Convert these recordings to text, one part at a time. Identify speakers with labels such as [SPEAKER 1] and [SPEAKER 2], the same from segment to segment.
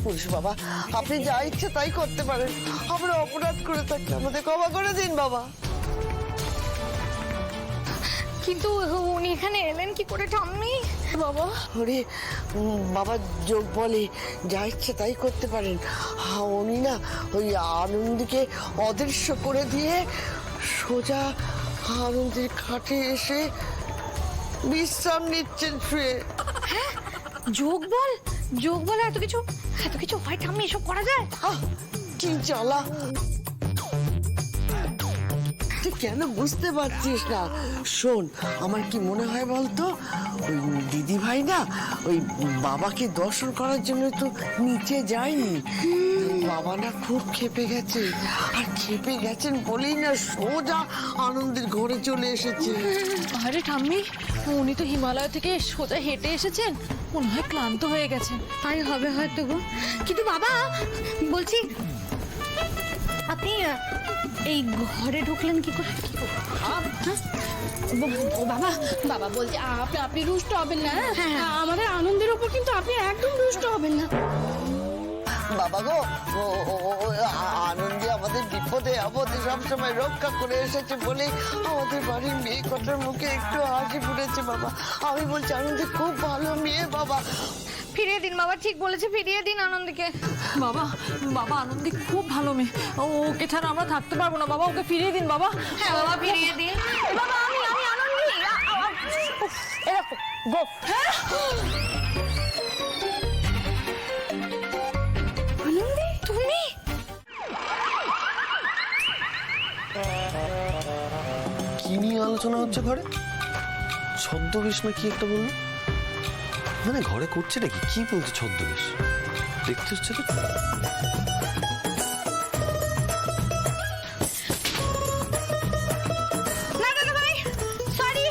[SPEAKER 1] পুরুষ বাবা, আপনি যা ইচ্ছে তাই করতে পারেন। আমরা অপরাধ করে থাকলে আমাদের ক্ষমা করে দিন বাবা।
[SPEAKER 2] কিন্তু উনি এখানে এলেন কি করে ঠাম্মি? বাবা
[SPEAKER 1] ওরে বাবা, যোগ বলে যা ইচ্ছে তাই করতে পারেন। উনি না ওই আনন্দকে অদৃশ্য করে দিয়ে সোজা আনন্দের খাটে এসে বিশ্রাম নিচ্ছেন শুয়ে।
[SPEAKER 2] যোগ বল এত কিছু হয় ঠাম্মি? এসব করা যায়?
[SPEAKER 1] কি জ্বালা, তুই কেন বুঝতে পারছিস না? শোন, আমার কি মনে হয় বলতো, ওই দিদি ভাই না ওই বাবাকে দর্শন করার জন্য তো নিচে যায়নি। বাবা না খুব ক্ষেপে গেছে, আর ক্ষেপে গেছেন বলেই না সোজা আনন্দের ঘরে চলে এসেছে।
[SPEAKER 3] আরে ঠাম্মি, উনি তো হিমালয় থেকে সোজা হেঁটে এসেছেন, মনে হয় ক্লান্ত হয়ে গেছেন।
[SPEAKER 2] তাই হবে হয়তো গো। কিন্তু বাবা বলছি, আপনি এই ঘরে ঢুকলেন কি করে?
[SPEAKER 4] বাবা বাবা বলছি আপনি রুষ্ট হবেন না। আমাদের আনন্দের উপর কিন্তু আপনি একদম রুষ্ট হবেন না।
[SPEAKER 1] বাবা গো, আনন্দে আমাদের বিপদে আপদে সবসময় রক্ষা করে এসেছে বলে আমাদের বাড়ির মেয়ে কটার মুখে একটু হাসি ফুটেছে বাবা। আমি বলছি আনন্দে খুব ভালো মেয়ে বাবা।
[SPEAKER 2] ফিরিয়ে দিন বাবা, ঠিক বলেছে, ফিরিয়ে দিন আনন্দকে।
[SPEAKER 3] বাবা বাবা আনন্দী খুব ভালো মেয়ে, ওকে ছাড়া আমরা থাকতে পারবো না বাবা, ওকে ফিরিয়ে দিন বাবা।
[SPEAKER 2] হ্যাঁ বাবা, ফিরিয়ে দিন বাবা। আমি আনন্দী এরকম গো। আনন্দী তুমি?
[SPEAKER 5] কি নিয়ে আলোচনা হচ্ছে ঘরে? ছদ্মবেশ না কি একটা বললো? মানে ঘরে করছে নাকি? কি বলছে ছদ্মবেশ? দেখতে হচ্ছে তো।
[SPEAKER 2] না দাদা ভাই, সরি,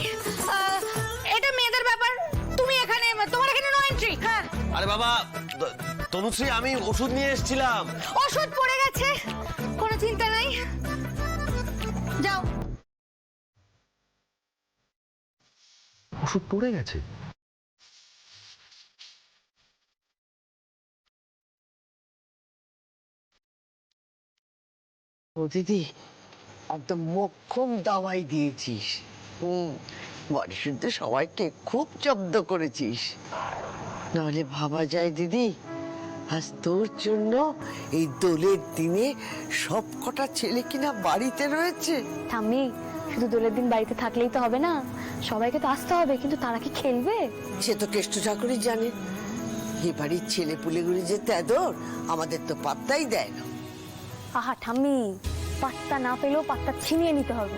[SPEAKER 2] এটা মেয়েদের ব্যাপার। তুমি এখানে, তোমার এখানে নো এন্ট্রি। হ্যাঁ
[SPEAKER 5] আরে বাবা তনুশ্রী, আমি ওষুধ নিয়ে এসেছিলাম।
[SPEAKER 2] ওষুধ পড়ে গেছে, কোনো চিন্তা নাই, যাও।
[SPEAKER 5] ওষুধ পড়ে গেছে?
[SPEAKER 1] ও দিদি, একদম মোক্ষম দাওয়াই দিয়েছিস। বাড়ি শুনতে সবাইকে খুব জব্দ করেছিস। নাহলে ভাবা যায় দিদি, আজ তোর জন্য এই দোলের দিনে সব কটা ছেলে কিনা বাড়িতে রয়েছে।
[SPEAKER 6] ঠাম্মি, শুধু দোলের দিন বাড়িতে থাকলেই তো হবে না, সবাইকে তো আসতে হবে। কিন্তু তারা কি খেলবে?
[SPEAKER 1] সে তো কেষ্ট ঠাকুরই জানে। এ বাড়ির ছেলে পুলেগুলি যে তেদর, আমাদের তো পাত্তাই দেয় না।
[SPEAKER 6] আহা ঠাম্মি, পাত্তা না পেলেও পাত্তা ছিনিয়ে নিতে হবে।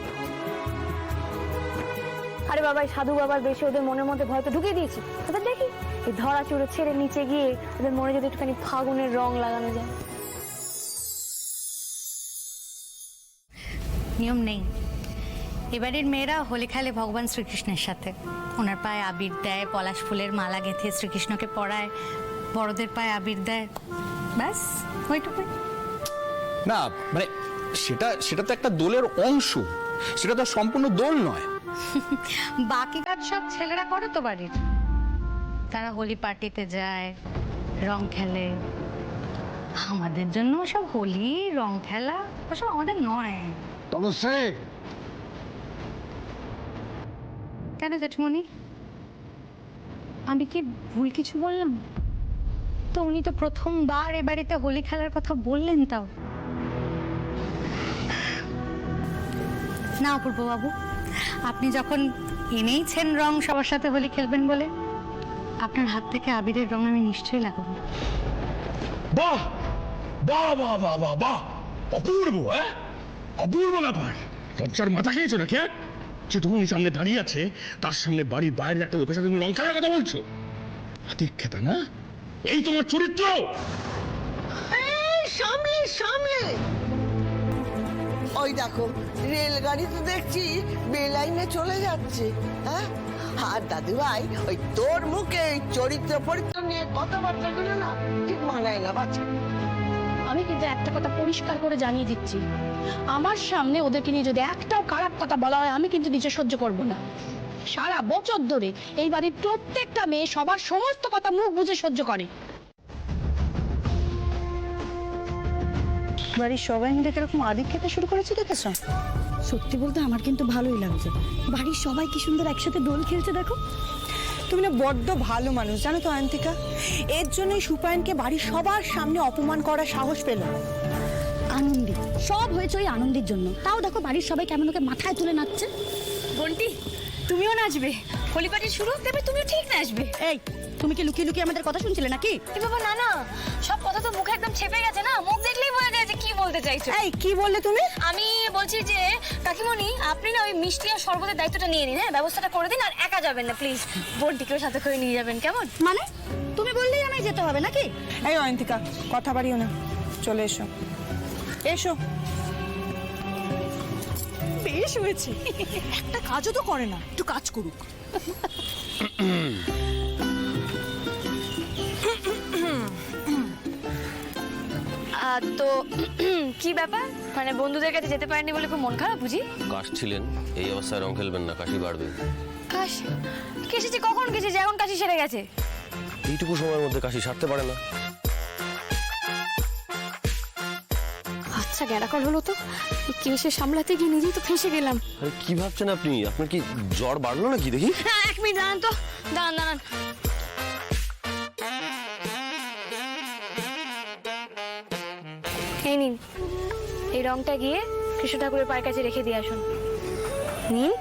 [SPEAKER 6] আরে বাবা, সাধু বাবার বেশি ওদের মনের মধ্যে ভয় তো ঢুকিয়ে দিয়েছি। এবার দেখি এই ধরা চুড়ে ছেড়ে নিচে গিয়ে ওদের মনে যদি একটুখানি ফাগুনের রং লাগানো যায়।
[SPEAKER 2] নিয়ম নেই, এবারের মেয়েরা হোলি খেলে ভগবান শ্রীকৃষ্ণের সাথে। ওনার পায়ে আবির দেয়, পলাশ ফুলের মালা গেঁথে শ্রীকৃষ্ণকে পরায়, বড়দের পায়ে আবির দেয়, ব্যাস ওইটুকুই।
[SPEAKER 7] না মানে সেটা তো একটা দোলের অংশ, সেটা তো সম্পূর্ণ দোল নয়।
[SPEAKER 2] বাকি কাজ সব ছেলেরা করে তো বাড়ির। তারা হোলি পার্টিতে যায়, রং খেলে। আমাদের জন্য সব হোলি রং খেলা ওসব আমাদের নয়। কেন জেঠমণি, আমি কি ভুল কিছু বললাম? তো উনি তো প্রথমবার এ বাড়িতে হোলি খেলার কথা বললেন, তাও না অপূর্ব বাবু, আপনি যখন এনেইছেন রং সবার সাথে হোলি খেলবেন বলে, আপনার হাত থেকে আবিরের রং আমি নিশ্চয়ই লাগাবো।
[SPEAKER 7] বাহ বাহ বাহ বাহ বাহ বাহ, অপূর্ব, অপূর্ব ব্যাপার। লজ্জার মাথা খেয়েছো নাকি? যে তুমি সামনে দাঁড়িয়ে আছে, তার সামনে বাড়ির বাইরে একটা লোকের সাথে তুমি রং খেলার কথা বলছো? হাতিক্ষেতা না, এই তোমার চরিত্র।
[SPEAKER 1] সামলে সামলে, ওই দেখো রেলগাড়ি তো দেখছি বেলাইনে চলে যাচ্ছে। হ্যাঁ, আর দাদু ভাই, ওই তোর মুখে চরিত্র পরিত্র নিয়ে কথাবার্তা গুলো না ঠিক মানায় না বাচ্চা।
[SPEAKER 4] আমি কিন্তু একটা কথা পরিষ্কার করে জানিয়ে দিচ্ছি, আমার সামনে ওদেরকে নিয়ে যদি একটাও খারাপ কথা বলা হয়, আমি কিন্তু নিজে সহ্য করব না। সারা বছর ধরে এই বাড়ির প্রত্যেকটা মেয়ে সবার সমস্ত কথা মুখ বুজে সহ্য করে।
[SPEAKER 2] বাড়ির সবাই মিলে কিরকম আদিক খেতে শুরু করেছে দেখেছো?
[SPEAKER 8] সত্যি বলতে আমার কিন্তু ভালোই লাগছে। বাড়ির সবাই কি সুন্দর একসাথে দোল খেলছে দেখো।
[SPEAKER 9] তুমি না বড্ড ভালো মানুষ জানো তো অয়ন্তিকা, এর জন্যই সুপায়নকে বাড়ির সবার সামনে অপমান করার সাহস পেল।
[SPEAKER 8] আনন্দি সব হয়েছে ওই আনন্দের জন্য। তাও দেখো বাড়ির সবাই কেমন ওকে মাথায় তুলে নাচছে।
[SPEAKER 6] বন্টি তুমিও নাচবে? হোলি পার্টি শুরু দেবে, তুমিও ঠিক নাচবে?
[SPEAKER 8] এই তুমি কি লুকিয়ে লুকিয়ে আমাদের কথা শুনছিলে নাকি?
[SPEAKER 6] এ বাবা না না, সব কথা তো মুখে একদম ছেপে গেছে না, মুখ দেখলেই বোঝা যায় যে কি বলতে চাইছো।
[SPEAKER 9] এই কি বললে তুমি?
[SPEAKER 6] আমি বলছি যে কাকিমণি, আপনি না ওই মিষ্টি আর শরবতের দায়িত্বটা নিয়ে নিন, হ্যাঁ ব্যবস্থাটা করে দিন, আর একা যাবেন না প্লিজ, বন্টিকেও সাথে করে নিয়ে যাবেন, কেমন?
[SPEAKER 8] মানে তুমি বললেই আমায় যেতে হবে নাকি?
[SPEAKER 9] এই অয়ন্তিকা কথা বাড়িও না, চলে এসো এসো। বেশ হয়েছে, একটা কাজও তো করে না, একটু কাজ করুক।
[SPEAKER 6] তো কি ব্যাপার, মানে বন্ধুদের কাছে যেতে পারেননি বলে খুব মন খারাপ বুঝি?
[SPEAKER 5] কাশ ছিলেন, এই অবস্থায় রং খেলবেন না, কাশি বাড়বে।
[SPEAKER 6] কাশি কেসেছি, কখন কেসেছি, এখন কাশি সেরে গেছে।
[SPEAKER 5] এইটুকু সময়ের মধ্যে কাশি সারতে পারে না।
[SPEAKER 6] আচ্ছা গ্যারাকল হলো তো, কেসে সামলাতে গিয়ে নিজেই তো ফেঁসে গেলাম।
[SPEAKER 5] আরে কি ভাবছেন আপনি? আপনার কি জ্বর বাড়লো নাকি দেখি?
[SPEAKER 6] হ্যাঁ 1 মিনিট দাঁড়ান তো, দাঁড়ান। এই নিন, এই রংটা গিয়ে কৃষ্ণ ঠাকুরের পায়ের কাছে রেখে দিয়ে আসুন। নিন।